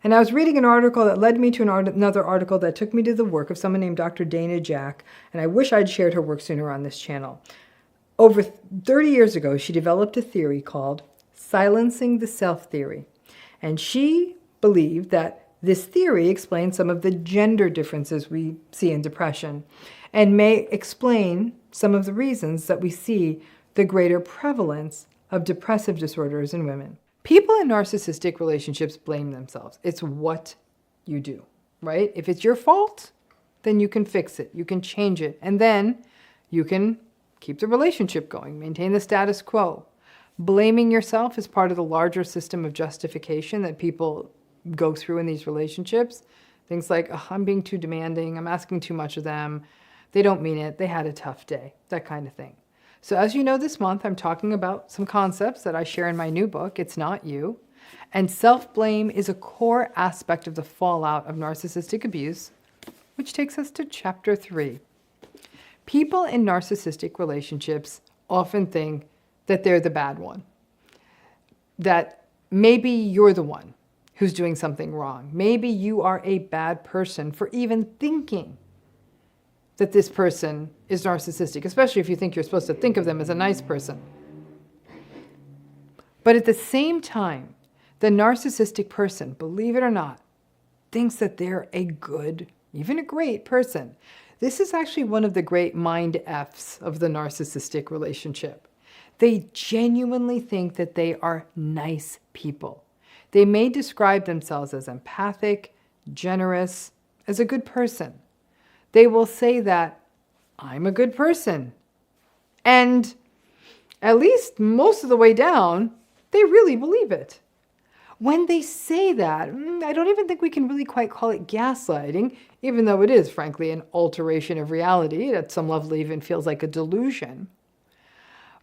And I was reading an article that led me to another article that took me to the work of someone named Dr. Dana Jack, and I wish I'd shared her work sooner on this channel. Over 30 years ago, she developed a theory called silencing the self theory. And she believed that this theory explains some of the gender differences we see in depression and may explain some of the reasons that we see the greater prevalence of depressive disorders in women. People in narcissistic relationships blame themselves. It's what you do, right? If it's your fault, then you can fix it. You can change it. And then you can keep the relationship going, maintain the status quo. Blaming yourself is part of the larger system of justification that people go through in these relationships. Things like, oh, I'm being too demanding, I'm asking too much of them, they don't mean it, they had a tough day, that kind of thing. So as you know, this month I'm talking about some concepts that I share in my new book, It's Not You. And self-blame is a core aspect of the fallout of narcissistic abuse, which takes us to chapter 3. People in narcissistic relationships often think that they're the bad one, that maybe you're the one who's doing something wrong. Maybe you are a bad person for even thinking that this person is narcissistic, especially if you think you're supposed to think of them as a nice person. But at the same time, the narcissistic person, believe it or not, thinks that they're a good, even a great person. This is actually one of the great mind F's of the narcissistic relationship. They genuinely think that they are nice people. They may describe themselves as empathic, generous, as a good person. They will say that, I'm a good person. And at least most of the way down, they really believe it. When they say that, I don't even think we can really quite call it gaslighting, even though it is, frankly, an alteration of reality. At some level, it even feels like a delusion.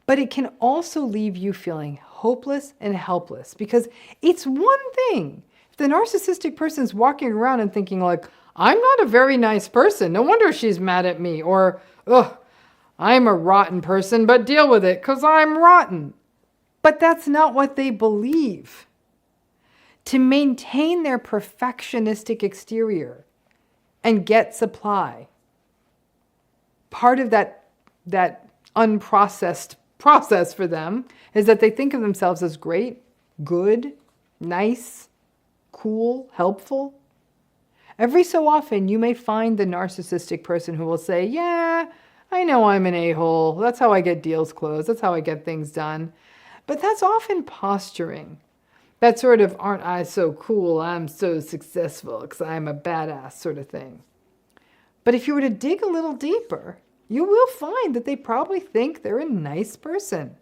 But it can also leave you feeling hopeless and helpless, because it's one thing if the narcissistic person's walking around and thinking like, I'm not a very nice person, no wonder she's mad at me, or, ugh, I'm a rotten person, but deal with it because I'm rotten. But that's not what they believe. To maintain their perfectionistic exterior and get supply, part of that unprocessed process for them is that they think of themselves as great, good, nice, cool, helpful. Every so often, you may find the narcissistic person who will say, yeah, I know I'm an a-hole. That's how I get deals closed. That's how I get things done. But that's often posturing. That sort of, aren't I so cool, I'm so successful because I'm a badass sort of thing. But if you were to dig a little deeper, you will find that they probably think they're a nice person.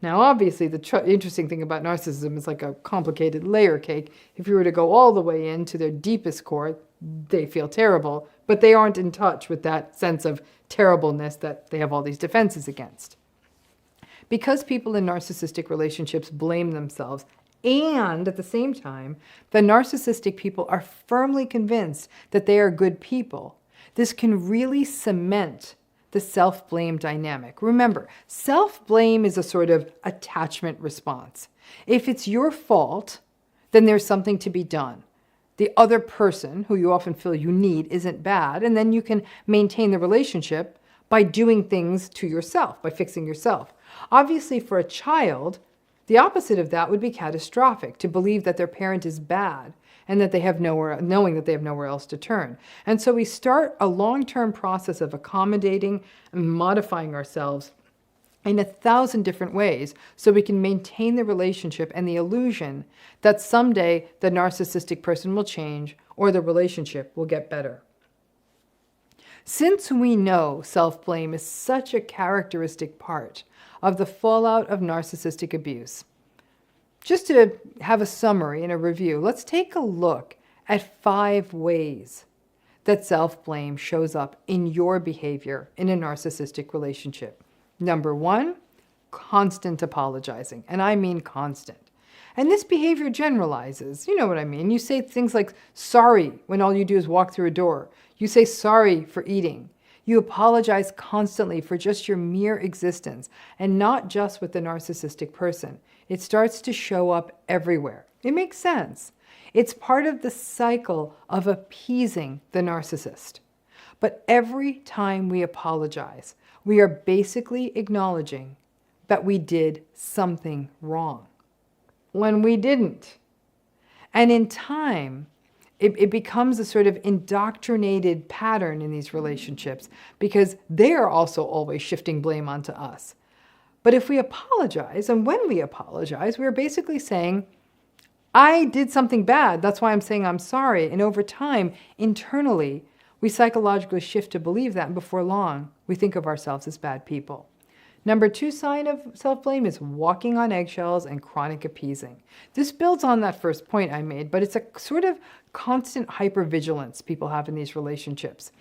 Now, obviously, the interesting thing about narcissism is like a complicated layer cake. If you were to go all the way into their deepest core, they feel terrible, but they aren't in touch with that sense of terribleness that they have all these defenses against. Because people in narcissistic relationships blame themselves, and at the same time, the narcissistic people are firmly convinced that they are good people, this can really cement the self-blame dynamic. Remember, self-blame is a sort of attachment response. If it's your fault, then there's something to be done. The other person, who you often feel you need, isn't bad, and then you can maintain the relationship by doing things to yourself, by fixing yourself. Obviously, for a child, the opposite of that would be catastrophic, to believe that their parent is bad and that they have knowing that they have nowhere else to turn. And so we start a long-term process of accommodating and modifying ourselves in 1,000 different ways so we can maintain the relationship and the illusion that someday the narcissistic person will change or the relationship will get better. Since we know self-blame is such a characteristic part of the fallout of narcissistic abuse, just to have a summary and a review, let's take a look at 5 ways that self-blame shows up in your behavior in a narcissistic relationship. Number 1, constant apologizing, and I mean constant. And this behavior generalizes, you know what I mean. You say things like sorry when all you do is walk through a door. You say sorry for eating. You apologize constantly for just your mere existence, and not just with the narcissistic person. It starts to show up everywhere. It makes sense. It's part of the cycle of appeasing the narcissist. But every time we apologize, we are basically acknowledging that we did something wrong when we didn't. And in time, it becomes a sort of indoctrinated pattern in these relationships because they are also always shifting blame onto us. But if we apologize, and when we apologize, we're basically saying, I did something bad. That's why I'm saying I'm sorry. And over time, internally, we psychologically shift to believe that. And before long, we think of ourselves as bad people. Number 2 sign of self-blame is walking on eggshells and chronic appeasing. This builds on that first point I made, but it's a sort of constant hypervigilance people have in these relationships.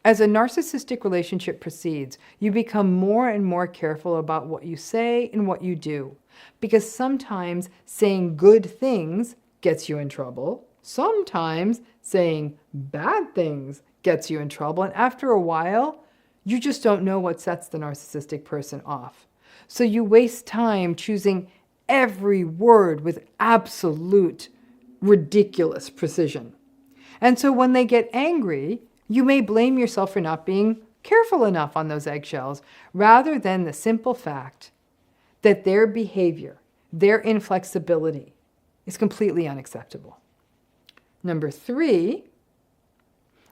As a narcissistic relationship proceeds, you become more and more careful about what you say and what you do, because sometimes saying good things gets you in trouble. Sometimes saying bad things gets you in trouble. And after a while, you just don't know what sets the narcissistic person off. So you waste time choosing every word with absolute ridiculous precision. And so when they get angry, you may blame yourself for not being careful enough on those eggshells, rather than the simple fact that their behavior, their inflexibility, is completely unacceptable. Number 3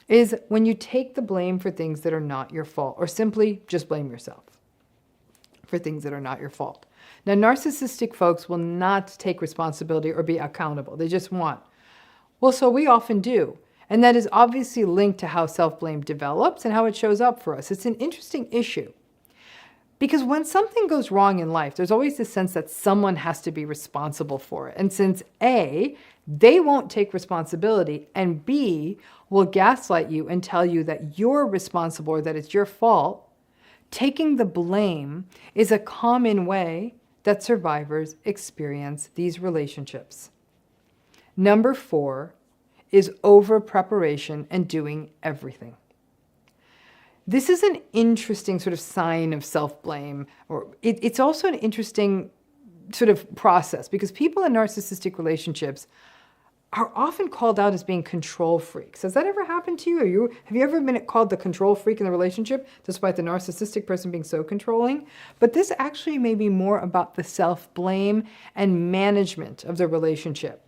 is when you take the blame for things that are not your fault, or simply just blame yourself for things that are not your fault. Now, narcissistic folks will not take responsibility or be accountable. They just want. Well, so we often do. And that is obviously linked to how self-blame develops and how it shows up for us. It's an interesting issue. Because when something goes wrong in life, there's always this sense that someone has to be responsible for it. And since A, they won't take responsibility, and B, will gaslight you and tell you that you're responsible or that it's your fault, taking the blame is a common way that survivors experience these relationships. Number 4 is over-preparation and doing everything. This is an interesting sort of sign of self-blame, or it's also an interesting sort of process, because people in narcissistic relationships are often called out as being control freaks. Has that ever happened to you? Have you ever been called the control freak in the relationship, despite the narcissistic person being so controlling? But this actually may be more about the self-blame and management of the relationship.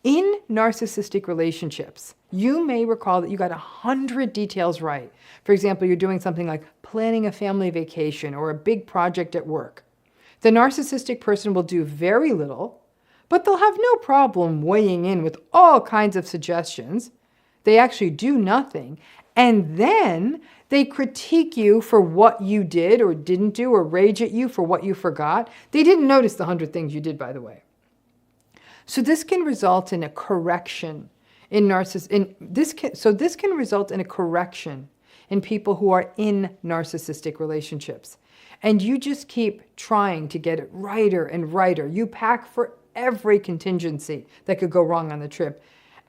In narcissistic relationships, you may recall that you got 100 details right. For example, you're doing something like planning a family vacation or a big project at work. The narcissistic person will do very little, but they'll have no problem weighing in with all kinds of suggestions. They actually do nothing, and then they critique you for what you did or didn't do, or rage at you for what you forgot. They didn't notice the 100 things you did, by the way. So this can result in a correction in this can result in a correction in people who are in narcissistic relationships. And you just keep trying to get it righter and righter. You pack for every contingency that could go wrong on the trip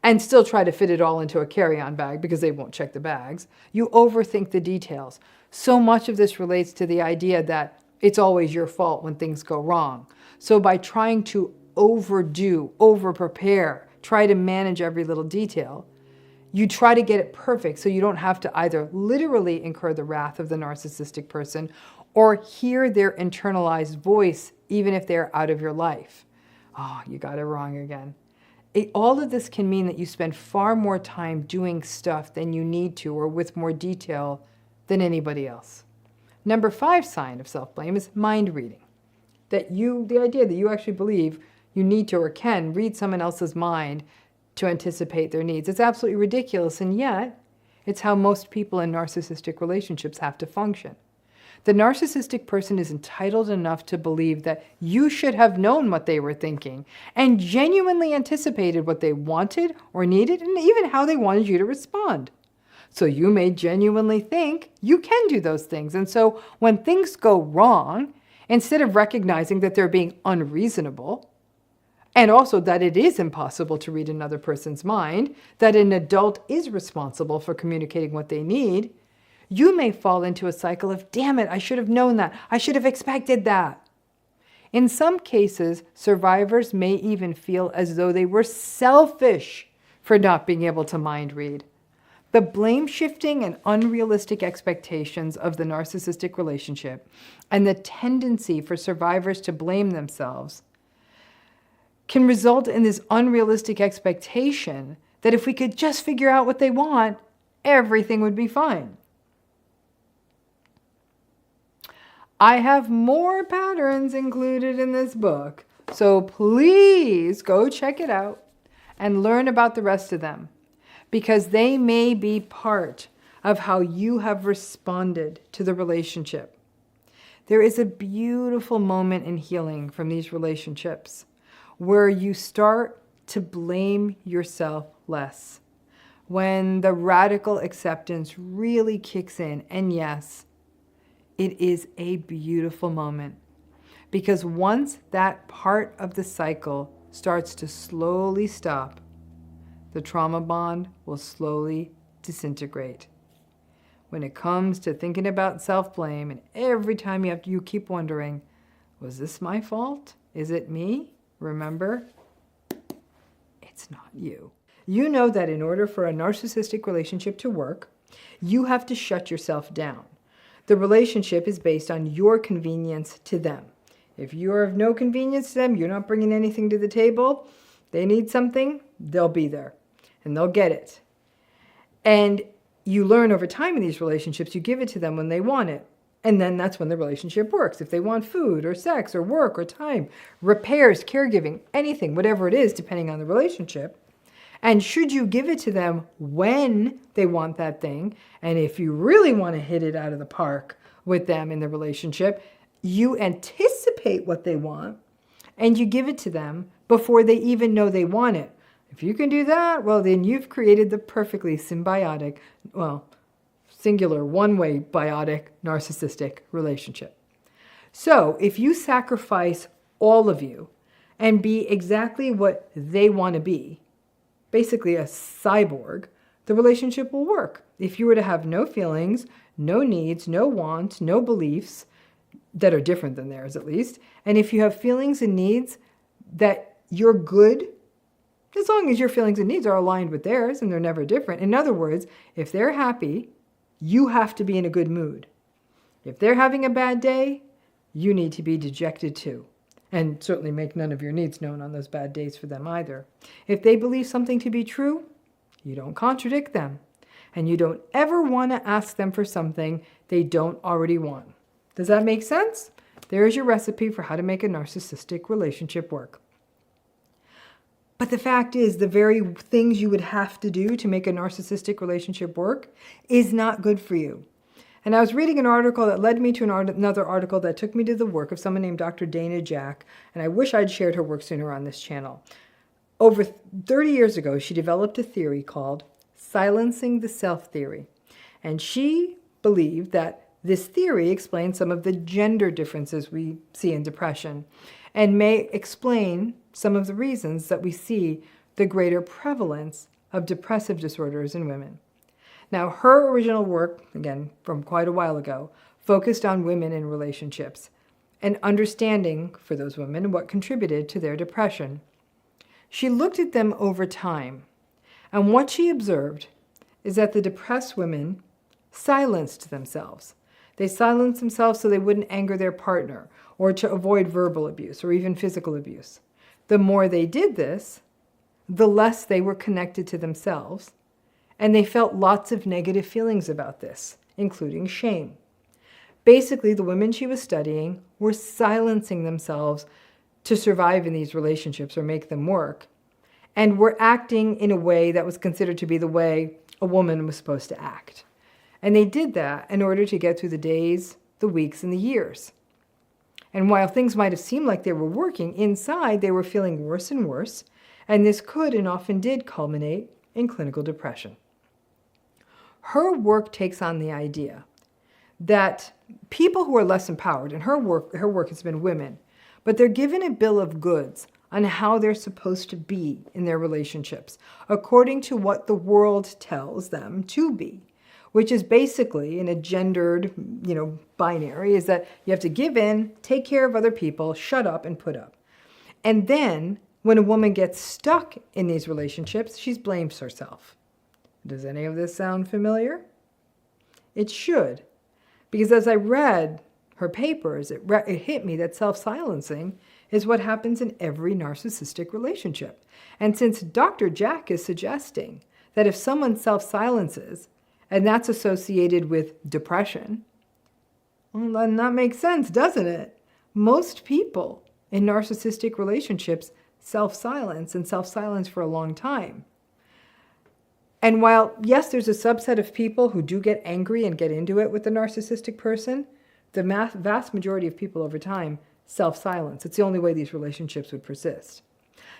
and still try to fit it all into a carry-on bag because they won't check the bags. You overthink the details. So much of this relates to the idea that it's always your fault when things go wrong. So by trying to overdo, over-prepare, try to manage every little detail, you try to get it perfect so you don't have to either literally incur the wrath of the narcissistic person or hear their internalized voice, even if they're out of your life. Oh, you got it wrong again. All of this can mean that you spend far more time doing stuff than you need to, or with more detail than anybody else. Number 5 sign of self-blame is mind reading. The idea that you actually believe you need to or can read someone else's mind to anticipate their needs. It's absolutely ridiculous, and yet it's how most people in narcissistic relationships have to function. The narcissistic person is entitled enough to believe that you should have known what they were thinking and genuinely anticipated what they wanted or needed, and even how they wanted you to respond. So you may genuinely think you can do those things. And so when things go wrong, instead of recognizing that they're being unreasonable, and also that it is impossible to read another person's mind, that an adult is responsible for communicating what they need, you may fall into a cycle of, damn it, I should have known that. I should have expected that. In some cases, survivors may even feel as though they were selfish for not being able to mind read. The blame shifting and unrealistic expectations of the narcissistic relationship and the tendency for survivors to blame themselves can result in this unrealistic expectation that if we could just figure out what they want, everything would be fine. I have more patterns included in this book, so please go check it out and learn about the rest of them, because they may be part of how you have responded to the relationship. There is a beautiful moment in healing from these relationships where you start to blame yourself less, when the radical acceptance really kicks in. And yes, it is a beautiful moment, because once that part of the cycle starts to slowly stop, the trauma bond will slowly disintegrate. When it comes to thinking about self-blame, and every time you keep wondering, was this my fault? Is it me? Remember, it's not you. You know that in order for a narcissistic relationship to work, you have to shut yourself down. The relationship is based on your convenience to them. If you're of no convenience to them, you're not bringing anything to the table, they need something, they'll be there and they'll get it. And you learn over time in these relationships, you give it to them when they want it. And then that's when the relationship works. If they want food or sex or work or time, repairs, caregiving, anything, whatever it is, depending on the relationship. And should you give it to them when they want that thing, and if you really want to hit it out of the park with them in the relationship, you anticipate what they want and you give it to them before they even know they want it. If you can do that, well, then you've created the perfectly symbiotic, well, singular, one-way biotic narcissistic relationship. So if you sacrifice all of you and be exactly what they want to be, basically a cyborg, the relationship will work. If you were to have no feelings, no needs, no wants, no beliefs that are different than theirs at least, and if you have feelings and needs that you're good, as long as your feelings and needs are aligned with theirs and they're never different. In other words, if they're happy, you have to be in a good mood. If they're having a bad day, you need to be dejected too. And certainly make none of your needs known on those bad days for them either. If they believe something to be true, you don't contradict them. And you don't ever want to ask them for something they don't already want. Does that make sense? There's your recipe for how to make a narcissistic relationship work. But the fact is, the very things you would have to do to make a narcissistic relationship work is not good for you. And I was reading an article that led me to another article that took me to the work of someone named Dr. Dana Jack, and I wish I'd shared her work sooner on this channel. Over 30 years ago, she developed a theory called silencing the self theory. And she believed that this theory explains some of the gender differences we see in depression and may explain some of the reasons that we see the greater prevalence of depressive disorders in women. Now, her original work, again, from quite a while ago, focused on women in relationships and understanding for those women what contributed to their depression. She looked at them over time, and what she observed is that the depressed women silenced themselves. They silenced themselves so they wouldn't anger their partner or to avoid verbal abuse or even physical abuse. The more they did this, the less they were connected to themselves, and they felt lots of negative feelings about this, including shame. Basically, the women she was studying were silencing themselves to survive in these relationships or make them work, and were acting in a way that was considered to be the way a woman was supposed to act. And they did that in order to get through the days, the weeks, and the years. And while things might have seemed like they were working, inside they were feeling worse and worse, and this could and often did culminate in clinical depression. Her work takes on the idea that people who are less empowered, and her work has been women, but they're given a bill of goods on how they're supposed to be in their relationships, according to what the world tells them to be, which is basically in a gendered, binary, is that you have to give in, take care of other people, shut up, and put up. And then when a woman gets stuck in these relationships, she blames herself. Does any of this sound familiar? It should, because as I read her papers, it hit me that self-silencing is what happens in every narcissistic relationship. And since Dr. Jack is suggesting that if someone self-silences, and that's associated with depression, well, then that makes sense, doesn't it? Most people in narcissistic relationships self-silence and self-silence for a long time. And while, yes, there's a subset of people who do get angry and get into it with the narcissistic person, the vast majority of people over time self-silence. It's the only way these relationships would persist.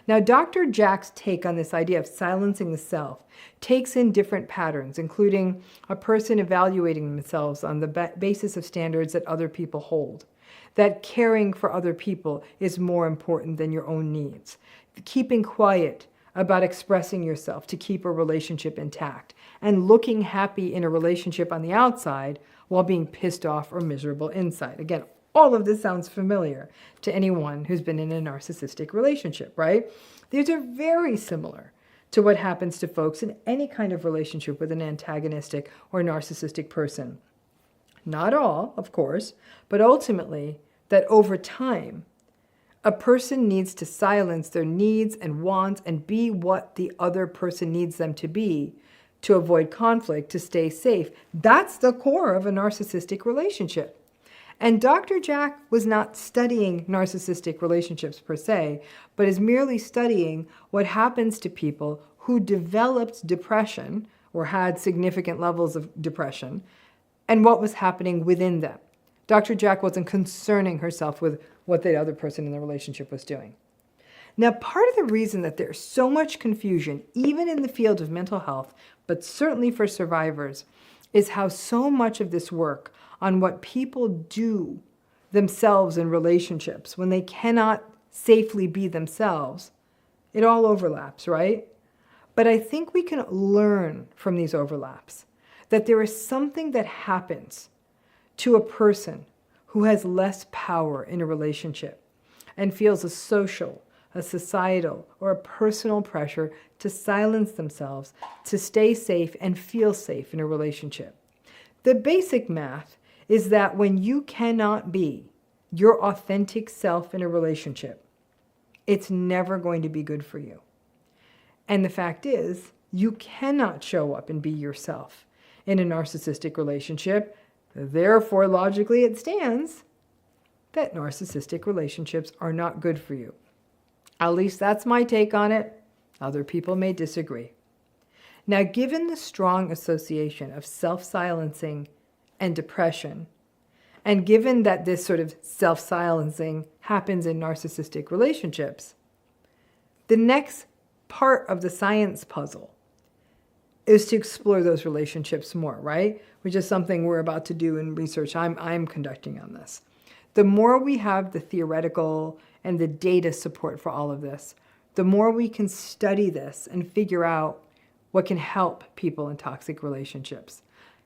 Now, Dr. Jack's take on this idea of silencing the self takes in different patterns, including a person evaluating themselves on the basis of standards that other people hold, that caring for other people is more important than your own needs, keeping quiet about expressing yourself to keep a relationship intact, and looking happy in a relationship on the outside while being pissed off or miserable inside. Again, all of this sounds familiar to anyone who's been in a narcissistic relationship, right? These are very similar to what happens to folks in any kind of relationship with an antagonistic or narcissistic person. Not all, of course, but ultimately that over time, a person needs to silence their needs and wants and be what the other person needs them to be to avoid conflict, to stay safe. That's the core of a narcissistic relationship. And Dr. Jack was not studying narcissistic relationships per se, but is merely studying what happens to people who developed depression or had significant levels of depression and what was happening within them. Dr. Jack wasn't concerning herself with what the other person in the relationship was doing. Now, part of the reason that there's so much confusion, even in the field of mental health, but certainly for survivors, is how so much of this work on what people do themselves in relationships when they cannot safely be themselves, it all overlaps, right? But I think we can learn from these overlaps that there is something that happens to a person who has less power in a relationship and feels a social, a societal, or a personal pressure to silence themselves, to stay safe and feel safe in a relationship. The basic math is that when you cannot be your authentic self in a relationship, it's never going to be good for you. And the fact is, you cannot show up and be yourself in a narcissistic relationship. Therefore, logically, it stands that narcissistic relationships are not good for you. At least that's my take on it. Other people may disagree. Now, given the strong association of self-silencing and depression, and given that this sort of self-silencing happens in narcissistic relationships, the next part of the science puzzle is to explore those relationships more, right? Which is something we're about to do in research I'm conducting on this. The more we have the theoretical and the data support for all of this, the more we can study this and figure out what can help people in toxic relationships.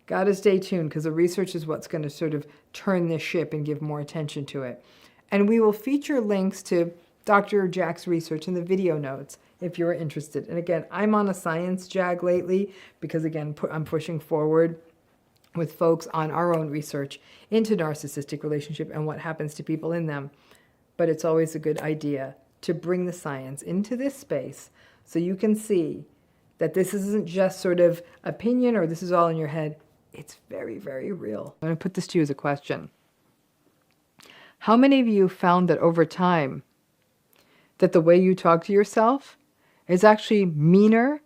Got to stay tuned because the research is what's going to sort of turn this ship and give more attention to it. And we will feature links to Dr. Jack's research in the video notes if you're interested. And again, I'm on a science jag lately because, again, I'm pushing forward with folks on our own research into narcissistic relationship and what happens to people in them. But it's always a good idea to bring the science into this space so you can see that this isn't just sort of opinion or this is all in your head. It's very, very real. I'm going to put this to you as a question. How many of you found that over time that the way you talk to yourself is actually meaner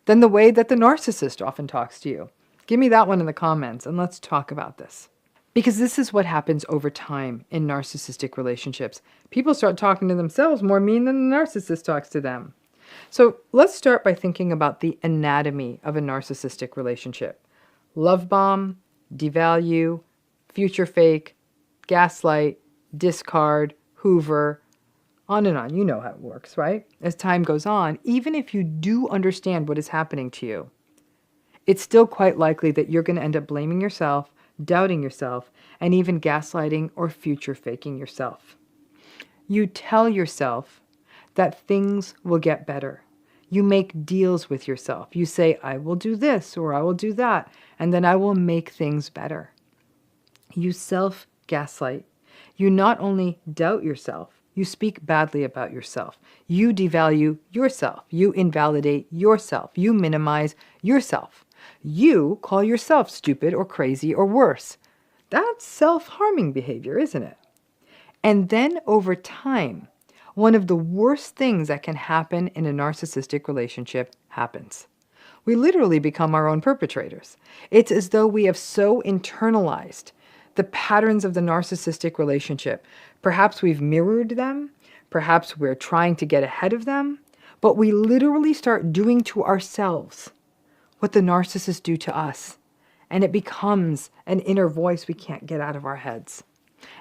than the way that the narcissist often talks to you? Give me that one in the comments and let's talk about this. Because this is what happens over time in narcissistic relationships. People start talking to themselves more mean than the narcissist talks to them. So let's start by thinking about the anatomy of a narcissistic relationship. Love bomb, devalue, future fake, gaslight, discard, hoover, on and on. You know how it works, right? As time goes on, even if you do understand what is happening to you, it's still quite likely that you're going to end up blaming yourself, doubting yourself, and even gaslighting or future faking yourself. You tell yourself that things will get better. You make deals with yourself. You say, I will do this or I will do that, and then I will make things better. You self-gaslight. You not only doubt yourself, you speak badly about yourself. You devalue yourself. You invalidate yourself. You minimize yourself. You call yourself stupid or crazy or worse. That's self-harming behavior, isn't it? And then over time, one of the worst things that can happen in a narcissistic relationship happens. We literally become our own perpetrators. It's as though we have so internalized the patterns of the narcissistic relationship. Perhaps we've mirrored them. Perhaps we're trying to get ahead of them. But we literally start doing to ourselves what the narcissists do to us. And it becomes an inner voice we can't get out of our heads.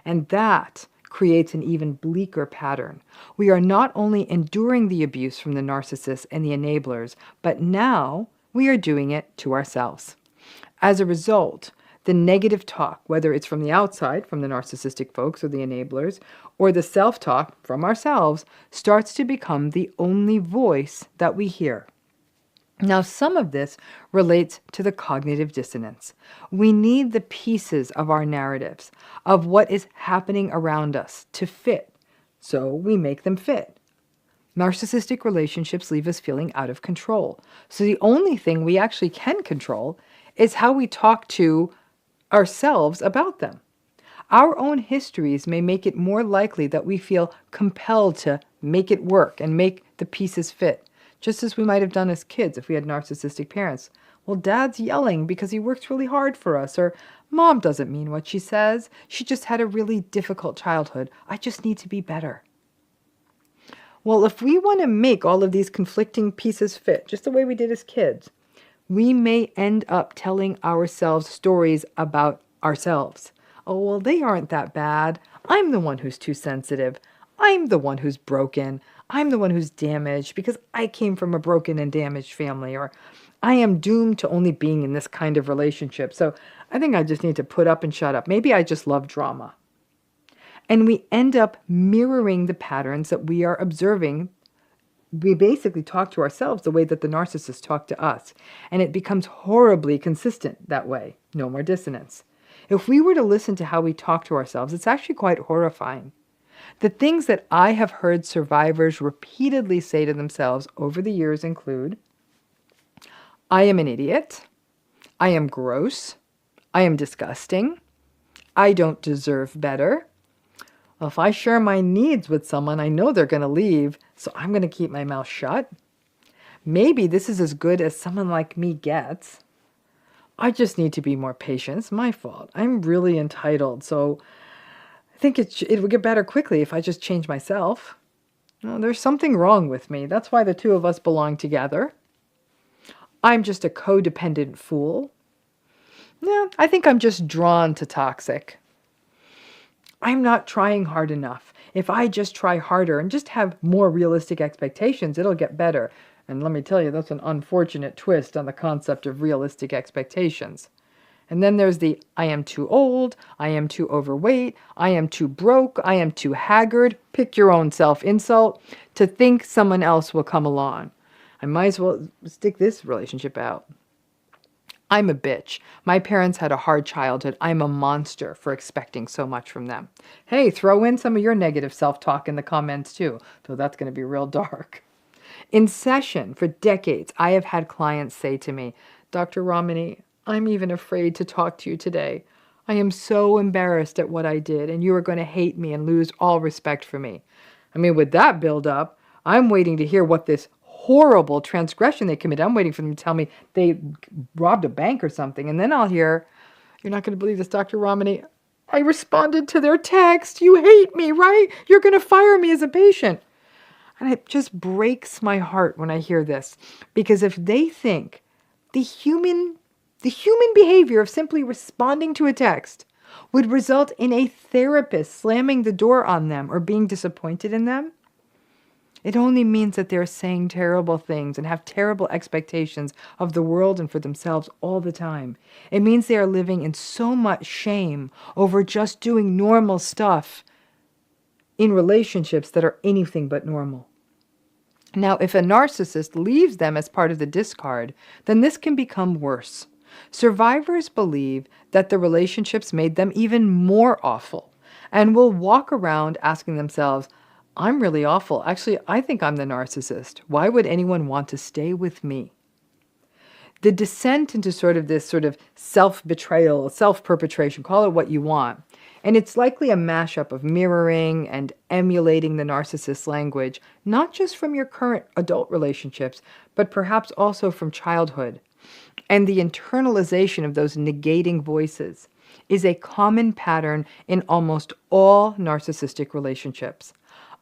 And that creates an even bleaker pattern. We are not only enduring the abuse from the narcissists and the enablers, but now we are doing it to ourselves. As a result, the negative talk, whether it's from the outside, from the narcissistic folks or the enablers, or the self-talk from ourselves, starts to become the only voice that we hear. Now, some of this relates to the cognitive dissonance. We need the pieces of our narratives, of what is happening around us, to fit, so we make them fit. Narcissistic relationships leave us feeling out of control. So the only thing we actually can control is how we talk to ourselves about them. Our own histories may make it more likely that we feel compelled to make it work and make the pieces fit. Just as we might have done as kids if we had narcissistic parents. Well, Dad's yelling because he works really hard for us, or Mom doesn't mean what she says. She just had a really difficult childhood. I just need to be better. Well, if we want to make all of these conflicting pieces fit, just the way we did as kids, we may end up telling ourselves stories about ourselves. Oh, well, they aren't that bad. I'm the one who's too sensitive. I'm the one who's broken. I'm the one who's damaged because I came from a broken and damaged family, or I am doomed to only being in this kind of relationship. So I think I just need to put up and shut up. Maybe I just love drama. And we end up mirroring the patterns that we are observing. We basically talk to ourselves the way that the narcissists talk to us. And it becomes horribly consistent that way. No more dissonance. If we were to listen to how we talk to ourselves, it's actually quite horrifying. The things that I have heard survivors repeatedly say to themselves over the years include, I am an idiot. I am gross. I am disgusting. I don't deserve better. Well, if I share my needs with someone, I know they're going to leave, so I'm going to keep my mouth shut. Maybe this is as good as someone like me gets. I just need to be more patient. It's my fault. I'm really entitled, so I think it would get better quickly if I just change myself. Well, there's something wrong with me. That's why the two of us belong together. I'm just a codependent fool. Yeah, I think I'm just drawn to toxic. I'm not trying hard enough. If I just try harder and just have more realistic expectations, it'll get better. And let me tell you, that's an unfortunate twist on the concept of realistic expectations. And then there's the, I am too old, I am too overweight, I am too broke, I am too haggard, pick your own self-insult, to think someone else will come along. I might as well stick this relationship out. I'm a bitch. My parents had a hard childhood. I'm a monster for expecting so much from them. Hey, throw in some of your negative self-talk in the comments too, though that's going to be real dark. In session for decades, I have had clients say to me, Dr. Ramani, I'm even afraid to talk to you today. I am so embarrassed at what I did, and you are going to hate me and lose all respect for me. I mean, with that build up, I'm waiting to hear what this horrible transgression they committed. I'm waiting for them to tell me they robbed a bank or something, and then I'll hear, you're not going to believe this, Dr. Ramani. I responded to their text. You hate me, right? You're going to fire me as a patient. And it just breaks my heart when I hear this, because if they think the human behavior of simply responding to a text would result in a therapist slamming the door on them or being disappointed in them, It only means that they're saying terrible things and have terrible expectations of the world and for themselves all the time. It means they are living in so much shame over just doing normal stuff in relationships that are anything but normal. Now, if a narcissist leaves them as part of the discard, then this can become worse. Survivors believe that the relationships made them even more awful and will walk around asking themselves, I'm really awful. Actually, I think I'm the narcissist. Why would anyone want to stay with me? The descent into this sort of self-betrayal, self-perpetration, call it what you want. And it's likely a mashup of mirroring and emulating the narcissist's language, not just from your current adult relationships, but perhaps also from childhood. And the internalization of those negating voices is a common pattern in almost all narcissistic relationships.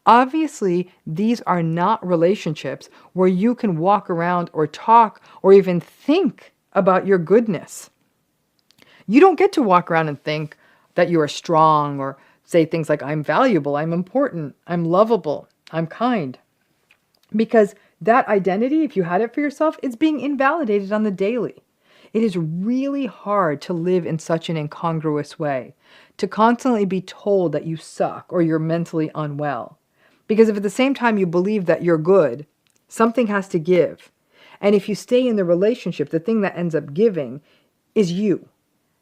Obviously, these are not relationships where you can walk around or talk or even think about your goodness. You don't get to walk around and think that you are strong or say things like, I'm valuable, I'm important, I'm lovable, I'm kind. Because that identity, if you had it for yourself, it's being invalidated on the daily. It is really hard to live in such an incongruous way, to constantly be told that you suck or you're mentally unwell. Because if at the same time you believe that you're good, something has to give. And if you stay in the relationship, the thing that ends up giving is you,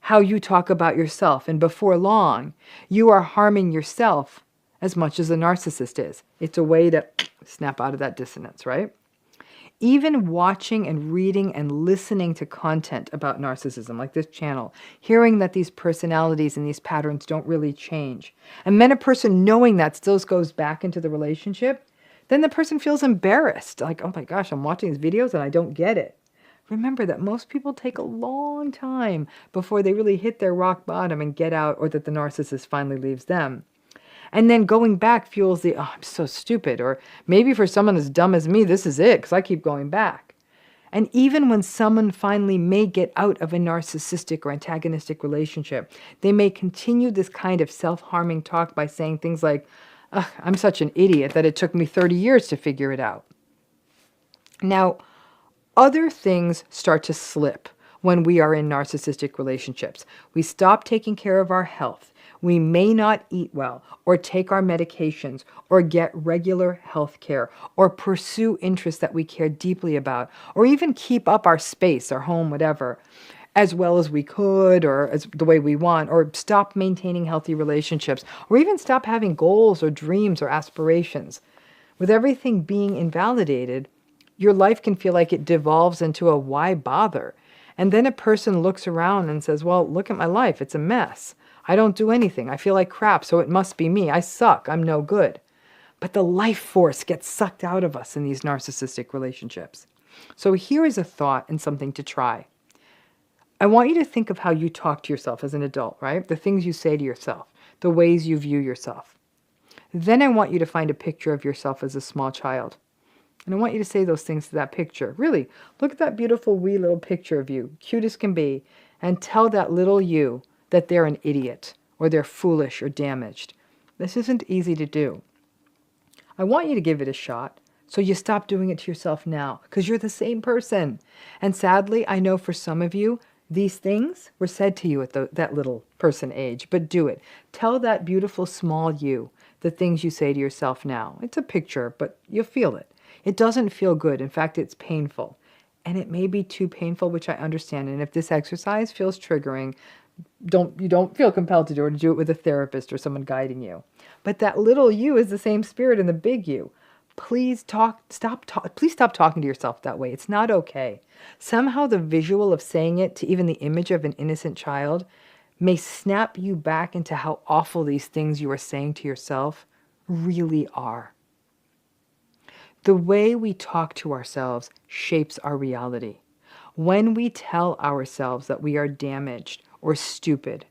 how you talk about yourself. And before long, you are harming yourself as much as the narcissist is. It's a way to snap out of that dissonance, right? Even watching and reading and listening to content about narcissism, like this channel, hearing that these personalities and these patterns don't really change. And then a person knowing that still goes back into the relationship, then the person feels embarrassed. Like, oh my gosh, I'm watching these videos and I don't get it. Remember that most people take a long time before they really hit their rock bottom and get out, or that the narcissist finally leaves them. And then going back fuels the, oh, I'm so stupid. Or maybe for someone as dumb as me, this is it, because I keep going back. And even when someone finally may get out of a narcissistic or antagonistic relationship, they may continue this kind of self-harming talk by saying things like, I'm such an idiot that it took me 30 years to figure it out. Now, other things start to slip when we are in narcissistic relationships. We stop taking care of our health. We may not eat well, or take our medications, or get regular health care, or pursue interests that we care deeply about, or even keep up our space, our home, whatever, as well as we could, or as the way we want, or stop maintaining healthy relationships, or even stop having goals or dreams or aspirations. With everything being invalidated, your life can feel like it devolves into a why bother? And then a person looks around and says, well, look at my life, it's a mess. I don't do anything. I feel like crap, so it must be me. I suck. I'm no good. But the life force gets sucked out of us in these narcissistic relationships. So here is a thought and something to try. I want you to think of how you talk to yourself as an adult, right? The things you say to yourself, the ways you view yourself. Then I want you to find a picture of yourself as a small child. And I want you to say those things to that picture. Really, look at that beautiful wee little picture of you, cute as can be, and tell that little you that they're an idiot, or they're foolish or damaged. This isn't easy to do. I want you to give it a shot, so you stop doing it to yourself now, because you're the same person. And sadly, I know for some of you, these things were said to you at that little person age, but do it. Tell that beautiful small you the things you say to yourself now. It's a picture, but you'll feel it. It doesn't feel good. In fact, it's painful. And it may be too painful, which I understand. And if this exercise feels triggering, you don't feel compelled to do it with a therapist or someone guiding you. But that little you is the same spirit in the big you. Please stop talking to yourself that way. It's not okay. Somehow the visual of saying it to even the image of an innocent child may snap you back into how awful these things you are saying to yourself really are. The way we talk to ourselves shapes our reality. When we tell ourselves that we are damaged or stupid,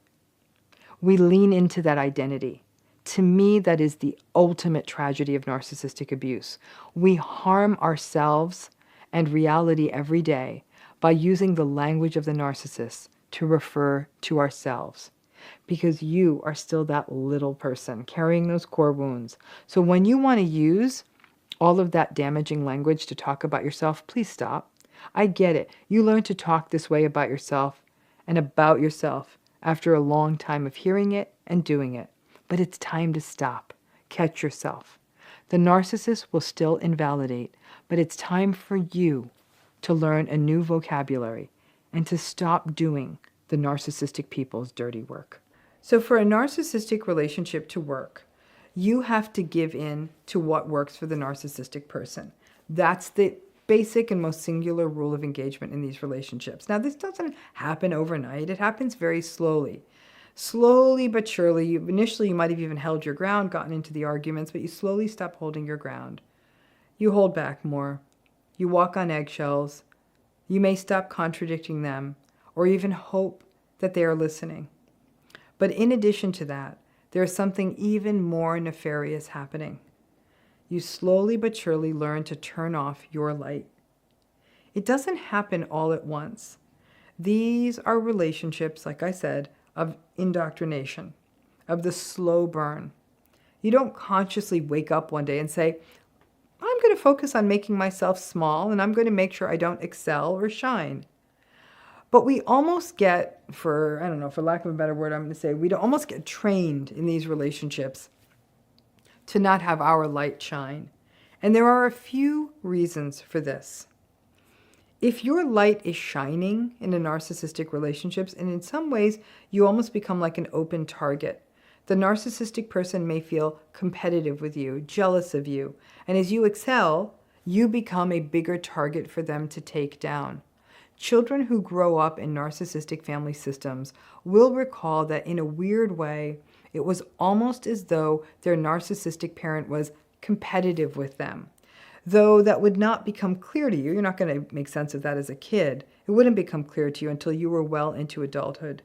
we lean into that identity. To me, that is the ultimate tragedy of narcissistic abuse. We harm ourselves and reality every day by using the language of the narcissist to refer to ourselves, because you are still that little person carrying those core wounds. So when you want to use all of that damaging language to talk about yourself, please stop. I get it. You learn to talk this way about yourself and about yourself after a long time of hearing it and doing it. But it's time to stop. Catch yourself. The narcissist will still invalidate, but it's time for you to learn a new vocabulary and to stop doing the narcissistic people's dirty work. So for a narcissistic relationship to work, you have to give in to what works for the narcissistic person. That's the basic and most singular rule of engagement in these relationships. Now, this doesn't happen overnight. It happens very slowly. Slowly but surely, initially you might have even held your ground, gotten into the arguments, but you slowly stop holding your ground. You hold back more. You walk on eggshells. You may stop contradicting them or even hope that they are listening. But in addition to that, there is something even more nefarious happening. You slowly but surely learn to turn off your light. It doesn't happen all at once. These are relationships, like I said, of indoctrination, of the slow burn. You don't consciously wake up one day and say, I'm going to focus on making myself small and I'm going to make sure I don't excel or shine. But we almost get, for lack of a better word, I'm going to say, we almost get trained in these relationships to not have our light shine. And there are a few reasons for this. If your light is shining in a narcissistic relationships, and in some ways you almost become like an open target, the narcissistic person may feel competitive with you, jealous of you, and as you excel, you become a bigger target for them to take down. Children who grow up in narcissistic family systems will recall that in a weird way, it was almost as though their narcissistic parent was competitive with them. Though that would not become clear to you. You're not going to make sense of that as a kid. It wouldn't become clear to you until you were well into adulthood.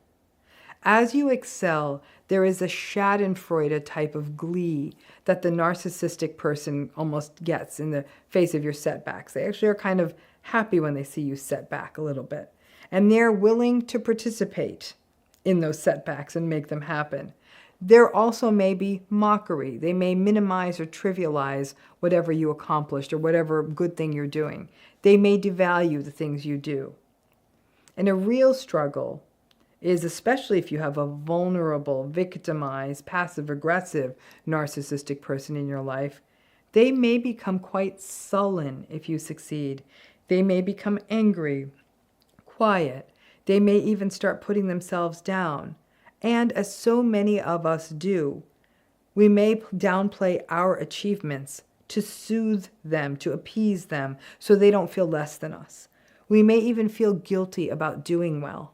As you excel, there is a schadenfreude type of glee that the narcissistic person almost gets in the face of your setbacks. They actually are kind of happy when they see you set back a little bit. And they're willing to participate in those setbacks and make them happen. There also may be mockery. They may minimize or trivialize whatever you accomplished or whatever good thing you're doing. They may devalue the things you do. And a real struggle is, especially if you have a vulnerable, victimized, passive-aggressive narcissistic person in your life, they may become quite sullen if you succeed. They may become angry, quiet. They may even start putting themselves down. And as so many of us do, we may downplay our achievements to soothe them, to appease them, so they don't feel less than us. We may even feel guilty about doing well.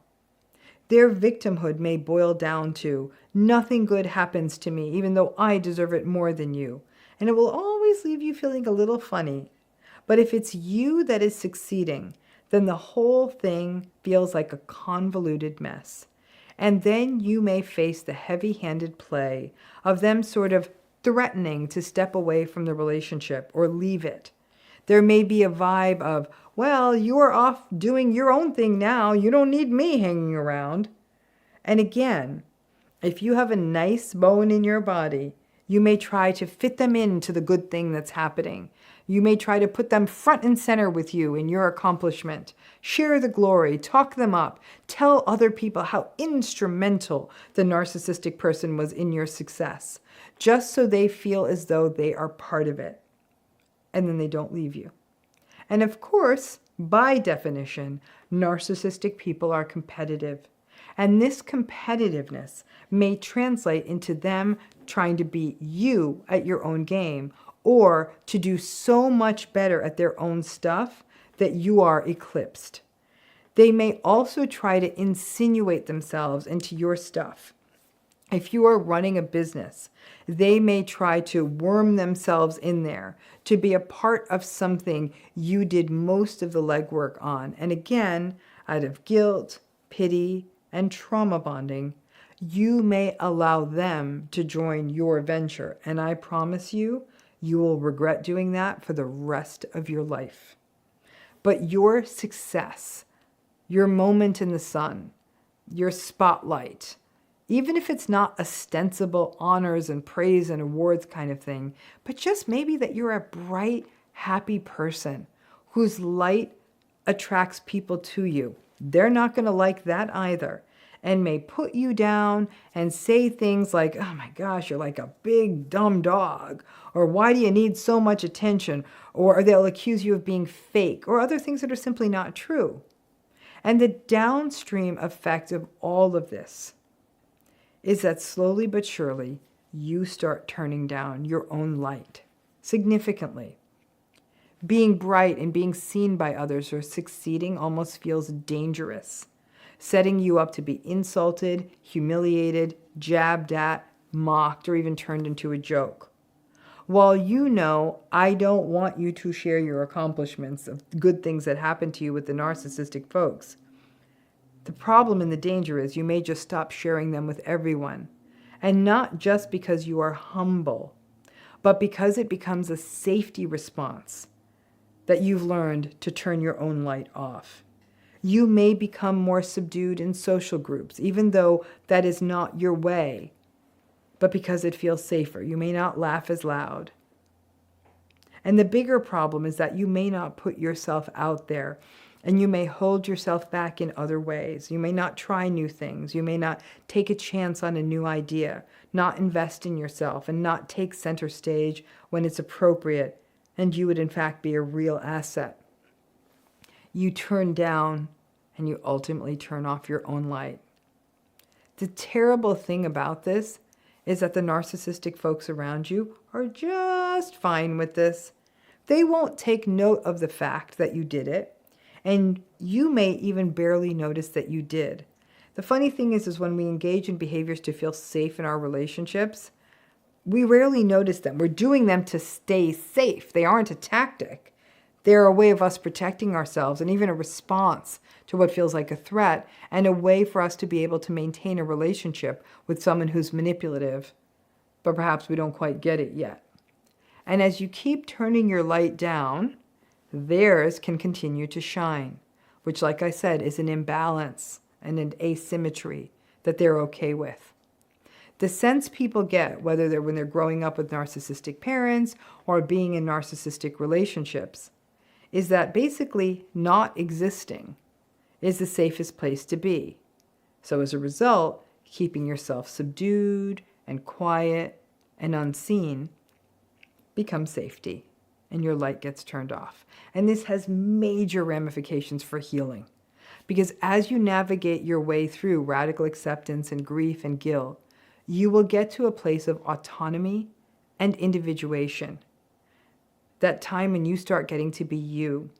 Their victimhood may boil down to, nothing good happens to me, even though I deserve it more than you. And it will always leave you feeling a little funny. But if it's you that is succeeding, then the whole thing feels like a convoluted mess. And then you may face the heavy-handed play of them sort of threatening to step away from the relationship or leave it. There may be a vibe of, well, you're off doing your own thing now. You don't need me hanging around. And again, if you have a nice bone in your body, you may try to fit them into the good thing that's happening. You may try to put them front and center with you in your accomplishment. Share the glory, talk them up, tell other people how instrumental the narcissistic person was in your success, just so they feel as though they are part of it. And then they don't leave you. And of course, by definition, narcissistic people are competitive. And this competitiveness may translate into them trying to beat you at your own game, or to do so much better at their own stuff that you are eclipsed. They may also try to insinuate themselves into your stuff. If you are running a business, they may try to worm themselves in there to be a part of something you did most of the legwork on. And again, out of guilt, pity, and trauma bonding, you may allow them to join your venture. And I promise you, you will regret doing that for the rest of your life. But your success, your moment in the sun, your spotlight, even if it's not ostensible honors and praise and awards kind of thing, but just maybe that you're a bright, happy person whose light attracts people to you. They're not going to like that either, and may put you down and say things like, oh my gosh, you're like a big dumb dog, or why do you need so much attention, or they'll accuse you of being fake, or other things that are simply not true. And the downstream effect of all of this is that slowly but surely you start turning down your own light significantly. Being bright and being seen by others or succeeding almost feels dangerous, setting you up to be insulted, humiliated, jabbed at, mocked, or even turned into a joke. While you know, I don't want you to share your accomplishments of good things that happen to you with the narcissistic folks. The problem and the danger is you may just stop sharing them with everyone. And not just because you are humble, but because it becomes a safety response that you've learned to turn your own light off. You may become more subdued in social groups, even though that is not your way, but because it feels safer. You may not laugh as loud. And the bigger problem is that you may not put yourself out there, and you may hold yourself back in other ways. You may not try new things. You may not take a chance on a new idea, not invest in yourself, and not take center stage when it's appropriate, and you would in fact be a real asset. You turn down, and you ultimately turn off your own light. The terrible thing about this is that the narcissistic folks around you are just fine with this. They won't take note of the fact that you did it, and you may even barely notice that you did. The funny thing is when we engage in behaviors to feel safe in our relationships, we rarely notice them. We're doing them to stay safe. They aren't a tactic. They're a way of us protecting ourselves, and even a response to what feels like a threat, and a way for us to be able to maintain a relationship with someone who's manipulative, but perhaps we don't quite get it yet. And as you keep turning your light down, theirs can continue to shine, which, like I said, is an imbalance and an asymmetry that they're okay with. The sense people get, whether when they're growing up with narcissistic parents or being in narcissistic relationships, is that basically not existing is the safest place to be. So as a result, keeping yourself subdued and quiet and unseen becomes safety, and your light gets turned off. And this has major ramifications for healing, because as you navigate your way through radical acceptance and grief and guilt, you will get to a place of autonomy and individuation. That time when you start getting to be you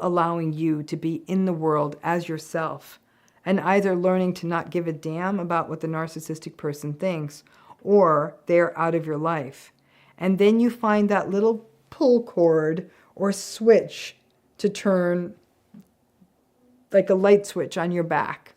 allowing you to be in the world as yourself, and either learning to not give a damn about what the narcissistic person thinks, or they're out of your life. And then you find that little pull cord or switch to turn, like a light switch on your back,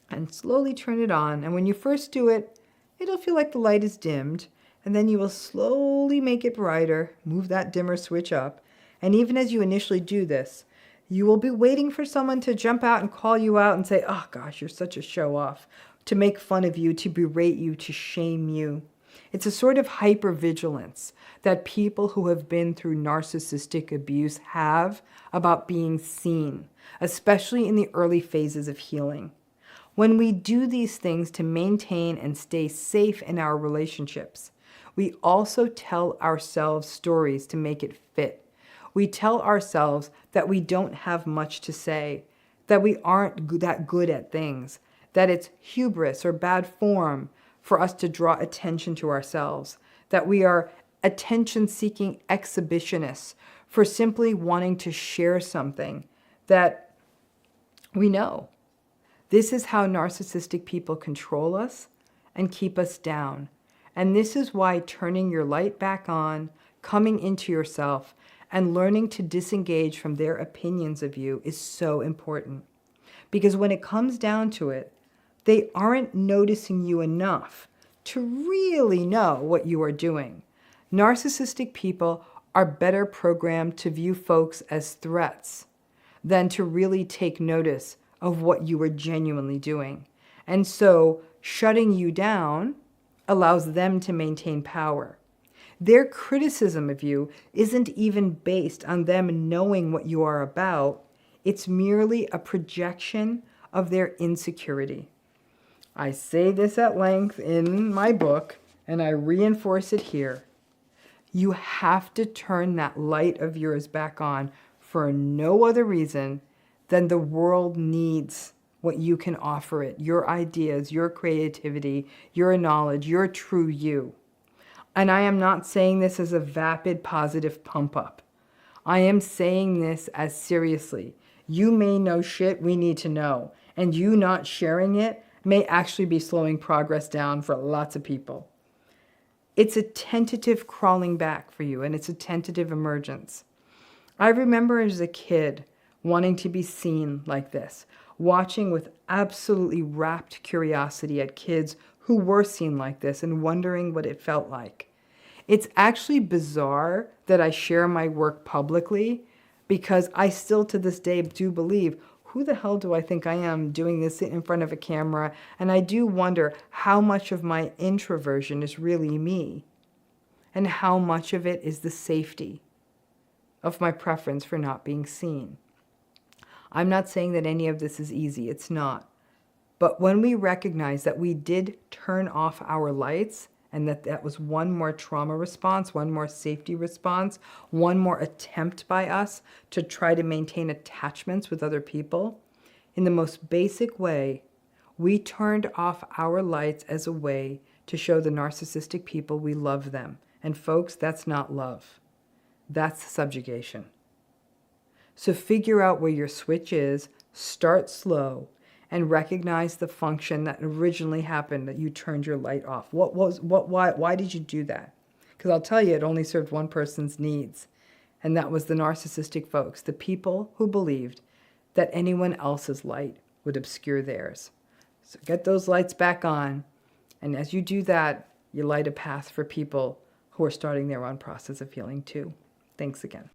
and slowly turn it on. And when you first do it, it'll feel like the light is dimmed, and then you will slowly make it brighter, move that dimmer switch up. And even as you initially do this, you will be waiting for someone to jump out and call you out and say, oh gosh, you're such a show-off, to make fun of you, to berate you, to shame you. It's a sort of hypervigilance that people who have been through narcissistic abuse have about being seen, especially in the early phases of healing. When we do these things to maintain and stay safe in our relationships, we also tell ourselves stories to make it fit. We tell ourselves that we don't have much to say, that we aren't that good at things, that it's hubris or bad form for us to draw attention to ourselves, that we are attention-seeking exhibitionists for simply wanting to share something that we know. This is how narcissistic people control us and keep us down. And this is why turning your light back on, coming into yourself, and learning to disengage from their opinions of you is so important. Because when it comes down to it, they aren't noticing you enough to really know what you are doing. Narcissistic people are better programmed to view folks as threats than to really take notice of what you are genuinely doing. And so shutting you down allows them to maintain power. Their criticism of you isn't even based on them knowing what you are about. It's merely a projection of their insecurity. I say this at length in my book, and I reinforce it here. You have to turn that light of yours back on for no other reason than the world needs what you can offer it, your ideas, your creativity, your knowledge, your true you. And I am not saying this as a vapid positive pump up. I am saying this as seriously. You may know shit we need to know, and you not sharing it may actually be slowing progress down for lots of people. It's a tentative crawling back for you, and it's a tentative emergence. I remember as a kid wanting to be seen like this, watching with absolutely rapt curiosity at kids who were seen like this and wondering what it felt like. It's actually bizarre that I share my work publicly because I still to this day do believe, who the hell do I think I am doing this in front of a camera? And I do wonder how much of my introversion is really me and how much of it is the safety of my preference for not being seen. I'm not saying that any of this is easy. It's not. But when we recognize that we did turn off our lights and that was one more trauma response, one more safety response, one more attempt by us to try to maintain attachments with other people, in the most basic way, we turned off our lights as a way to show the narcissistic people we love them. And folks, that's not love. That's subjugation. So figure out where your switch is, start slow, and recognize the function that originally happened, that you turned your light off. Why did you do that? Because I'll tell you, it only served one person's needs, and that was the narcissistic folks, the people who believed that anyone else's light would obscure theirs. So get those lights back on, and as you do that, you light a path for people who are starting their own process of healing too. Thanks again.